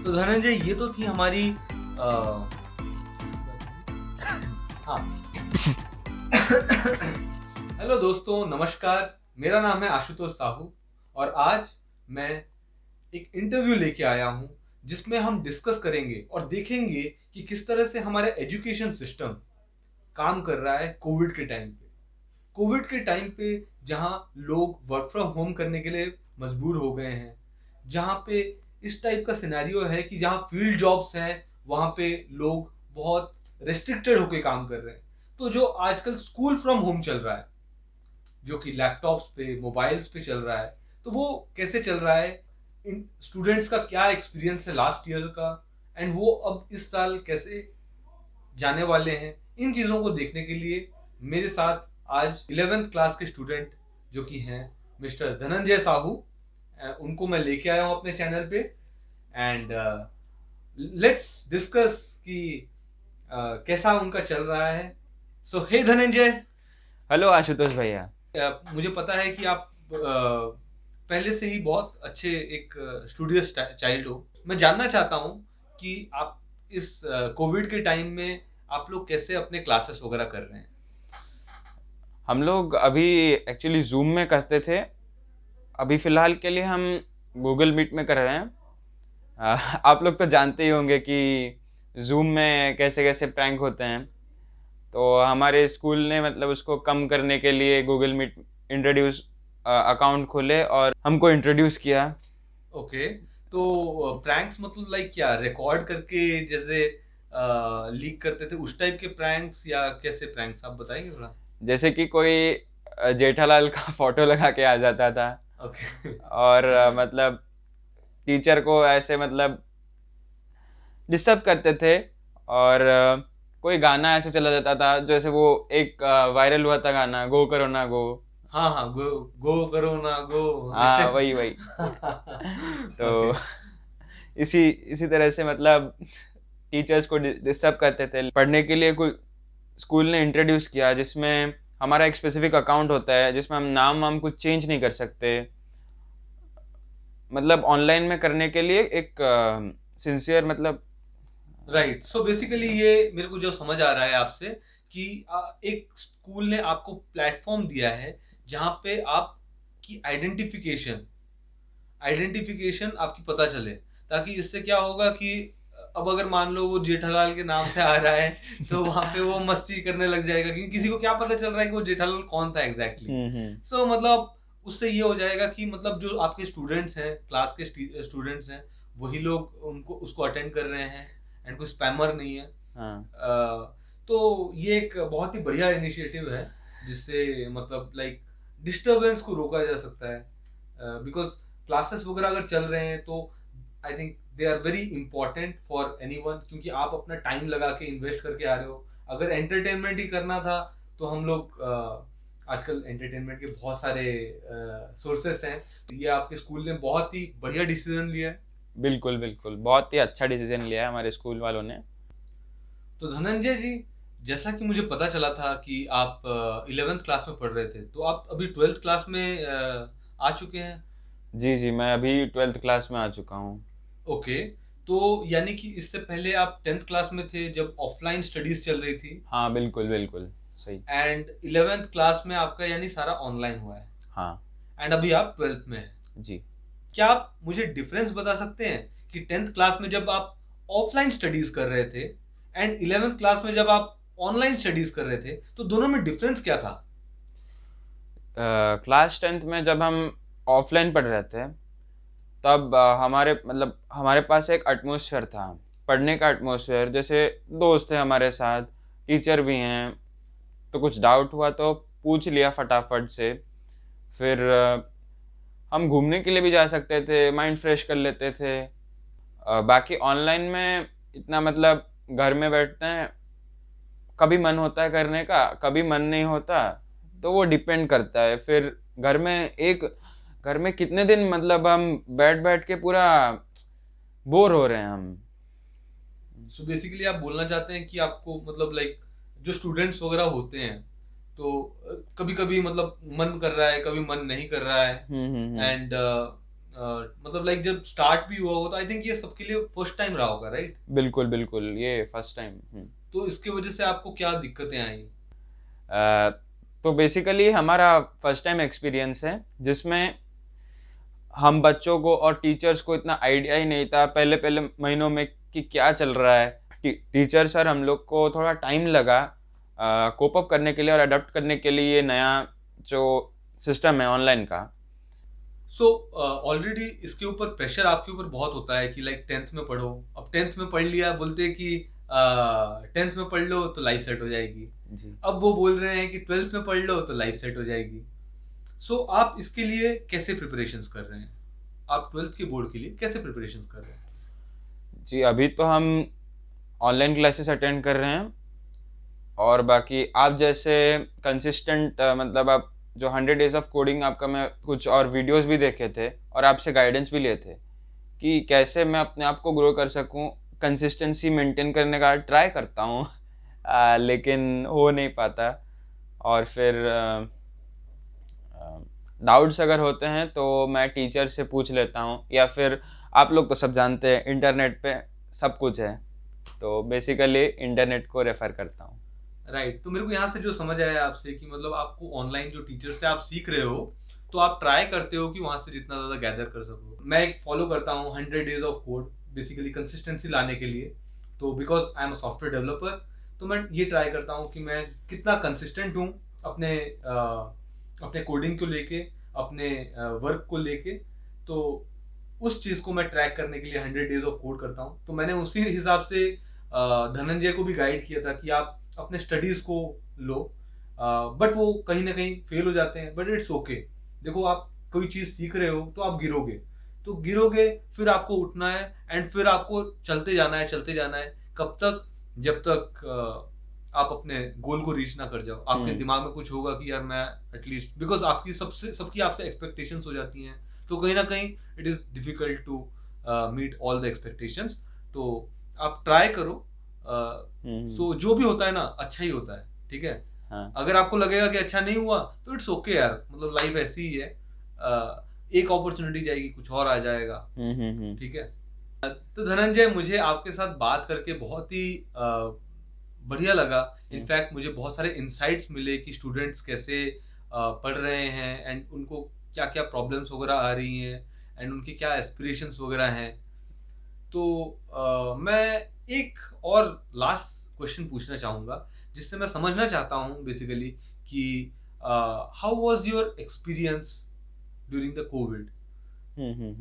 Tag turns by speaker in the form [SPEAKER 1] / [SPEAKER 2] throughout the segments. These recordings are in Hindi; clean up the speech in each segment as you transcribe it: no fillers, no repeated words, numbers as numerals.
[SPEAKER 1] तो धनंजय, ये तो थी हमारी हाँ। हेलो दोस्तों, नमस्कार। मेरा नाम है आशुतोष साहू और आज मैं एक इंटरव्यू लेके आया हूँ जिसमें हम डिस्कस करेंगे और देखेंगे कि किस तरह से हमारा एजुकेशन सिस्टम काम कर रहा है कोविड के टाइम पे। कोविड के टाइम पे जहाँ लोग वर्क फ्रॉम होम करने के लिए मजबूर हो गए हैं, जहाँ पे इस टाइप का सिनेरियो है कि जहाँ फील्ड जॉब्स हैं वहाँ पे लोग बहुत रेस्ट्रिक्टेड होके काम कर रहे हैं। तो जो आजकल स्कूल फ्रॉम होम चल रहा है, जो कि लैपटॉप्स पे, मोबाइल्स पे चल रहा है, तो वो कैसे चल रहा है, इन स्टूडेंट्स का क्या एक्सपीरियंस है लास्ट ईयर का, एंड वो अब इस साल कैसे जाने वाले हैं, इन चीज़ों को देखने के लिए मेरे साथ आज 11th क्लास के स्टूडेंट जो कि हैं मिस्टर धनंजय साहू, उनको मैं लेके आया हूँ अपने चैनल पे। एंड लेट्स डिस्कस कि कैसा उनका चल रहा है। सो हे धनंजय।
[SPEAKER 2] हेलो आशुतोष भैया।
[SPEAKER 1] मुझे पता है कि आप पहले से ही बहुत अच्छे एक स्टूडियस चाइल्ड हो। मैं जानना चाहता हूँ कि आप इस कोविड के टाइम में आप लोग कैसे अपने क्लासेस वगैरह कर रहे हैं।
[SPEAKER 2] हम लोग अभी एक्चुअली जूम में करते थे। अभी फ़िलहाल के लिए हम गूगल मीट में कर रहे हैं। आप लोग तो जानते ही होंगे कि जूम में कैसे कैसे प्रैंक होते हैं। तो हमारे स्कूल ने मतलब उसको कम करने के लिए गूगल मीट इंट्रोड्यूस अकाउंट खोले और हमको इंट्रोड्यूस किया।
[SPEAKER 1] ओके, तो प्रैंक्स मतलब लाइक क्या, रिकॉर्ड करके जैसे लीक करते थे उस टाइप के प्रैंक्स, या कैसे प्रैंक्स, आप बताएंगे थोड़ा।
[SPEAKER 2] जैसे कि कोई जेठालाल का फोटो लगा के आ जाता था।
[SPEAKER 1] ओके।
[SPEAKER 2] और मतलब टीचर को ऐसे मतलब डिस्टर्ब करते थे। और कोई गाना ऐसे चला जाता था, जैसे वो एक वायरल हुआ था गाना, गो करो ना गो।
[SPEAKER 1] हाँ हाँ, गो गो करो ना गो, इस
[SPEAKER 2] हाँ,
[SPEAKER 1] टाइप।
[SPEAKER 2] वही वही।
[SPEAKER 1] ओके।
[SPEAKER 2] तो इसी इसी तरह से मतलब टीचर्स को डिस्टर्ब करते थे पढ़ने के लिए। कोई स्कूल ने इंट्रोड्यूस किया जिसमें हमारा एक स्पेसिफिक अकाउंट होता है जिसमें हम नाम वाम कुछ चेंज नहीं कर सकते। मतलब ऑनलाइन में करने के लिए एक सिंसियर मतलब।
[SPEAKER 1] राइट, सो बेसिकली ये मेरे को जो समझ आ रहा है आपसे कि एक स्कूल ने आपको प्लेटफॉर्म दिया है जहां पे आपकी आइडेंटिफिकेशन आइडेंटिफिकेशन आपकी पता चले, ताकि इससे क्या होगा कि अब अगर मान लो वो जेठालाल के नाम से आ रहा है तो वहां पे वो मस्ती करने लग जाएगा, क्योंकि किसी को क्या पता चल रहा है कि वो जेठालाल कौन था एग्जैक्टली।
[SPEAKER 2] हम्म।
[SPEAKER 1] सो मतलब उससे ये हो जाएगा कि मतलब जो आपके स्टूडेंट्स हैं, क्लास के स्टूडेंट्स हैं, वही लोग उनको उसको अटेंड कर रहे हैं, एंड कोई स्पैमर नहीं है।
[SPEAKER 2] हाँ।
[SPEAKER 1] तो ये एक बहुत ही बढ़िया इनिशिएटिव है जिससे मतलब लाइक डिस्टरबेंस को रोका जा सकता है। बिकॉज क्लासेस वगैरह अगर चल रहे हैं तो I think they are very important for anyone, क्योंकि आप अपना टाइम लगा के इन्वेस्ट करके आ रहे हो। अगर एंटरटेनमेंट ही करना था तो हम लोग आजकल एंटरटेनमेंट के बहुत सारे सोर्सेस हैं, तो ये आपके स्कूल ने बहुत ही बढ़िया डिसीजन लिया है।
[SPEAKER 2] बिल्कुल बिल्कुल, बहुत ही अच्छा डिसीजन लिया है हमारे स्कूल वालों ने।
[SPEAKER 1] तो धनंजय जी, जैसा कि मुझे पता चला था कि आप 11th क्लास में पढ़ रहे थे, तो आप अभी 12th क्लास में आ चुके हैं।
[SPEAKER 2] जी जी, मैं अभी 12th क्लास में आ चुका हूँ।
[SPEAKER 1] ओके, तो यानी कि इससे पहले आप 10th क्लास में थे जब ऑफलाइन स्टडीज चल रही थी,
[SPEAKER 2] हाँ बिल्कुल बिल्कुल सही।
[SPEAKER 1] एंड 11th क्लास में आपका यानी सारा ऑनलाइन हुआ है,
[SPEAKER 2] हाँ
[SPEAKER 1] एंड अभी आप 12th में हैं।
[SPEAKER 2] जी।
[SPEAKER 1] क्या आप मुझे डिफरेंस बता सकते हैं कि 10th क्लास में जब आप ऑफलाइन स्टडीज कर रहे थे एंड 11th क्लास में जब आप ऑनलाइन स्टडीज कर रहे थे, तो दोनों में डिफरेंस क्या था।
[SPEAKER 2] क्लास 10th में जब हम ऑफलाइन पढ़ रहे थे तब हमारे मतलब हमारे पास एक एटमॉस्फेयर था, पढ़ने का एटमॉस्फेयर। जैसे दोस्त हैं हमारे साथ, टीचर भी हैं, तो कुछ डाउट हुआ तो पूछ लिया फटाफट से। फिर हम घूमने के लिए भी जा सकते थे, माइंड फ्रेश कर लेते थे। बाकी ऑनलाइन में इतना मतलब घर में बैठते हैं, कभी मन होता है करने का, कभी मन नहीं होता। तो वो डिपेंड करता है। फिर घर में कितने दिन मतलब हम बैठ बैठ के पूरा बोर हो रहे हैं हम।
[SPEAKER 1] सो बेसिकली आप बोलना चाहते हैं कि आपको मतलब लाइक जो स्टूडेंट्स वगैरह होते हैं, तो कभी कभी मतलब मन कर रहा है, कभी मन नहीं कर रहा है,
[SPEAKER 2] हम्म।
[SPEAKER 1] एंड मतलब लाइक जब स्टार्ट भी हुआ होगा तो आई थिंक ये सबके लिए फर्स्ट टाइम रहा होगा, राइट?
[SPEAKER 2] बिल्कुल बिल्कुल, ये फर्स्ट टाइम।
[SPEAKER 1] तो इसकी वजह से आपको क्या दिक्कतें आई?
[SPEAKER 2] तो बेसिकली हमारा फर्स्ट टाइम एक्सपीरियंस है जिसमें हम बच्चों को और टीचर्स को इतना आइडिया ही नहीं था पहले पहले महीनों में कि क्या चल रहा है। टीचर सर हम लोग को थोड़ा टाइम लगा कोप अप करने के लिए और अडॉप्ट करने के लिए ये नया जो सिस्टम है ऑनलाइन का।
[SPEAKER 1] सो ऑलरेडी इसके ऊपर प्रेशर आपके ऊपर बहुत होता है कि लाइक टेंथ में पढ़ो। अब टेंथ में पढ़ लिया, बोलते हैं कि टेंथ में पढ़ लो तो लाइफ सेट हो जाएगी।
[SPEAKER 2] जी।
[SPEAKER 1] अब वो बोल रहे हैं कि ट्वेल्थ में पढ़ लो तो लाइफ सेट हो जाएगी। सो आप इसके लिए कैसे प्रिपरेशंस कर रहे हैं? आप ट्वेल्थ के बोर्ड के लिए कैसे प्रिपरेशंस कर रहे हैं?
[SPEAKER 2] जी, अभी तो हम ऑनलाइन क्लासेस अटेंड कर रहे हैं और बाकी आप जैसे कंसिस्टेंट मतलब आप जो 100 डेज ऑफ कोडिंग आपका मैं कुछ और वीडियोस भी देखे थे और आपसे गाइडेंस भी लिए थे कि कैसे मैं अपने आप को ग्रो कर सकूं। कंसिस्टेंसी मेंटेन करने का ट्राई करता हूं लेकिन हो नहीं पाता। और फिर डाउट्स अगर होते हैं तो मैं टीचर से पूछ लेता हूँ या फिर आप लोग तो सब जानते हैं इंटरनेट पे सब कुछ है, तो बेसिकली इंटरनेट को रेफर करता हूँ।
[SPEAKER 1] राइट। तो मेरे को यहाँ से जो समझ आया आपसे कि मतलब आपको ऑनलाइन जो टीचर से आप सीख रहे हो तो आप ट्राई करते हो कि वहां से जितना ज्यादा गैदर कर सको। मैं एक फॉलो करता हूँ 100 days of code, basically consistency लाने के लिए। तो because I am a software developer, तो मैं ये ट्राई करता हूँ कि मैं कितना कंसिस्टेंट हूँ अपने अपने कोडिंग को लेके, अपने वर्क को लेके। तो उस चीज को मैं ट्रैक करने के लिए 100 डेज ऑफ कोड करता हूँ। तो मैंने उसी हिसाब से धनंजय को भी गाइड किया था कि आप अपने स्टडीज को लो, बट वो कहीं ना कहीं फेल हो जाते हैं, बट इट्स ओके। देखो, आप कोई चीज सीख रहे हो तो आप गिरोगे, तो गिरोगे, फिर आपको उठना है एंड फिर आपको चलते जाना है, चलते जाना है। कब तक? जब तक आप अपने गोल को रीच ना कर जाओ। आपके दिमाग में कुछ होगा कि यार मैं एटलीस्ट, बिकॉज आपकी सबकी आपसे एक्सपेक्टेशंस हो जाती हैं, तो कहीं ना कहीं it is difficult to meet all the expectations. तो आप ट्राई करो। सो जो भी होता है ना, अच्छा ही होता है, ठीक है।
[SPEAKER 2] हाँ।
[SPEAKER 1] अगर आपको लगेगा कि अच्छा नहीं हुआ तो इट्स ओके यार, मतलब लाइफ ऐसी ही है। एक अपॉर्चुनिटी जाएगी, कुछ और आ जाएगा, ठीक है। तो धनंजय, मुझे आपके साथ बात करके बहुत ही बढ़िया लगा। इनफैक्ट मुझे बहुत सारे इंसाइट्स मिले कि स्टूडेंट्स कैसे पढ़ रहे हैं एंड उनको क्या क्या प्रॉब्लम्स वगैरह आ रही हैं एंड उनके क्या एस्पिरेशंस वगैरह हैं। तो मैं एक और लास्ट क्वेश्चन पूछना चाहूँगा, जिससे मैं समझना चाहता हूँ बेसिकली कि how was your experience during the Covid?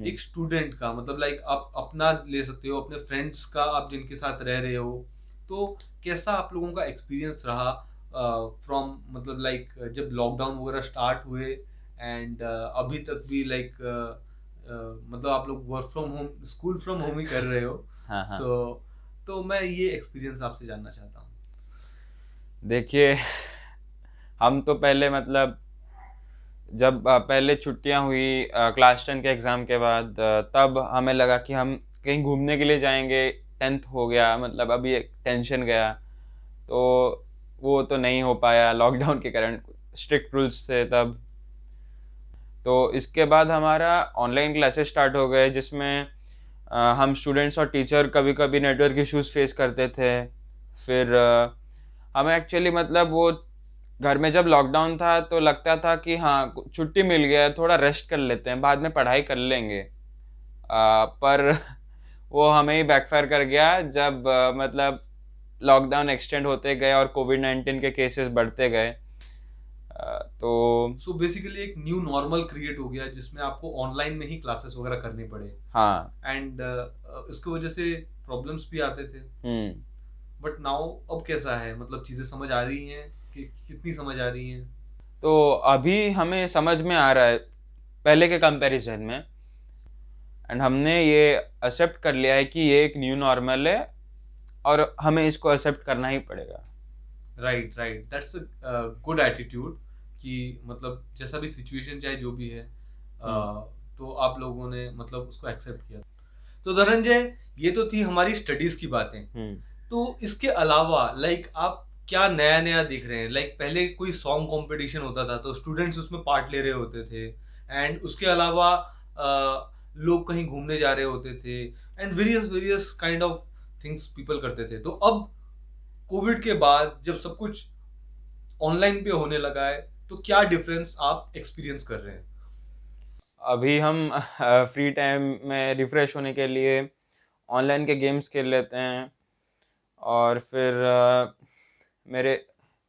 [SPEAKER 1] एक स्टूडेंट का, मतलब लाइक आप अपना ले सकते हो, अपने फ्रेंड्स का, आप जिनके साथ रह रहे हो, तो कैसा आप लोगों का एक्सपीरियंस रहा फ्रॉम, मतलब लाइक जब लॉकडाउन वगैरह स्टार्ट हुए एंड अभी तक भी लाइक मतलब आप लोग work from home, school from home ही कर रहे हो।
[SPEAKER 2] हाँ हाँ।
[SPEAKER 1] सो तो मैं ये एक्सपीरियंस आपसे जानना चाहता हूँ।
[SPEAKER 2] देखिए, हम तो पहले मतलब जब पहले छुट्टियां हुई क्लास 10 के एग्ज़ाम के बाद तब हमें लगा कि हम कहीं घूमने के लिए जाएंगे। 10th हो गया, मतलब अभी एक टेंशन गया, तो वो तो नहीं हो पाया लॉकडाउन के कारण, स्ट्रिक्ट रूल्स थे तब। तो इसके बाद हमारा ऑनलाइन क्लासेस स्टार्ट हो गए जिसमें हम स्टूडेंट्स और टीचर कभी कभी नेटवर्क इश्यूज फेस करते थे। फिर हमें एक्चुअली मतलब वो घर में जब लॉकडाउन था तो लगता था कि हाँ छुट्टी मिल गया है, थोड़ा रेस्ट कर लेते हैं, बाद में पढ़ाई कर लेंगे। पर वो हमें ही बैकफायर कर गया जब मतलब लॉकडाउन एक्सटेंड होते गए और कोविड-19 के केसेस बढ़ते गए। तो
[SPEAKER 1] सो बेसिकली एक न्यू नॉर्मल क्रिएट हो गया जिसमें आपको ऑनलाइन में ही क्लासेस वगैरह करने पड़े
[SPEAKER 2] हाँ।
[SPEAKER 1] एंड इसकी वजह से प्रॉब्लम्स भी आते थे। बट नाउ अब कैसा है, मतलब चीजें समझ आ रही हैं कि कितनी समझ आ रही हैं?
[SPEAKER 2] तो अभी हमें समझ में आ रहा है पहले के कंपैरिजन में, एंड हमने ये एक्सेप्ट कर लिया है कि ये एक न्यू नॉर्मल है और हमें इसको एक्सेप्ट करना ही पड़ेगा।
[SPEAKER 1] Right right, that's a good attitude कि मतलब जैसा भी सिचुएशन चाहे जो भी है, तो आप लोगों ने मतलब उसको एक्सेप्ट किया। तो धनंजय, ये तो थी हमारी स्टडीज की बातें। तो इसके अलावा लाइक आप क्या नया नया देख रहे हैं? लाइक पहले कोई सॉन्ग कंपटीशन होता था तो स्टूडेंट्स उसमें पार्ट ले रहे होते थे, एंड उसके अलावा लोग कहीं घूमने जा रहे होते थे and various kind of things people करते थे। तो अब कोविड के बाद जब सब कुछ ऑनलाइन पे होने लगा है, तो क्या डिफरेंस आप एक्सपीरियंस कर रहे हैं?
[SPEAKER 2] अभी हम फ्री टाइम में रिफ्रेश होने के लिए ऑनलाइन के गेम्स खेल लेते हैं, और फिर मेरे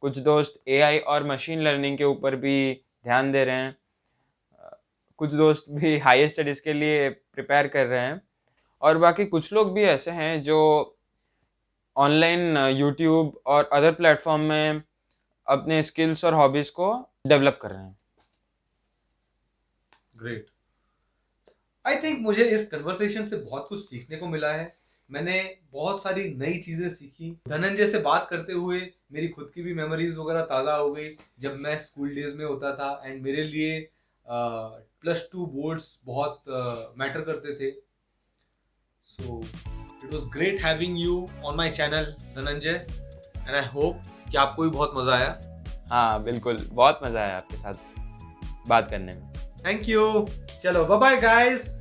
[SPEAKER 2] कुछ दोस्त एआई और मशीन लर्निंग के ऊपर भी ध्यान दे रहे हैं। कुछ दोस्त भी हायर स्टडीज़ के लिए प्रिपेयर कर रहे हैं, और बाकी कुछ लोग भी ऐसे हैं जो ऑनलाइन यूट्यूब और अदर प्लेटफॉर्म में अपने स्किल्स और हॉबीज़ को डेवलप कर रहे हैं।
[SPEAKER 1] ग्रेट। आई थिंक मुझे इस कन्वर्सेशन से बहुत कुछ सीखने को मिला है। मैंने बहुत सारी नई चीजें सीखी। धनंजय से बात करते हुए मेरी खुद की भी मेमोरीज वगैरह ताज़ा हो गई जब मैं स्कूल डेज में होता था, एंड मेरे लिए +2 बोर्ड्स बहुत मैटर करते थे। So it was great having you on my channel Dhananjay, and I hope कि आपको भी बहुत मजा आया।
[SPEAKER 2] हाँ बिल्कुल, बहुत मज़ा आया आपके साथ बात करने में।
[SPEAKER 1] Thank you. चलो बाय बाय गाइस।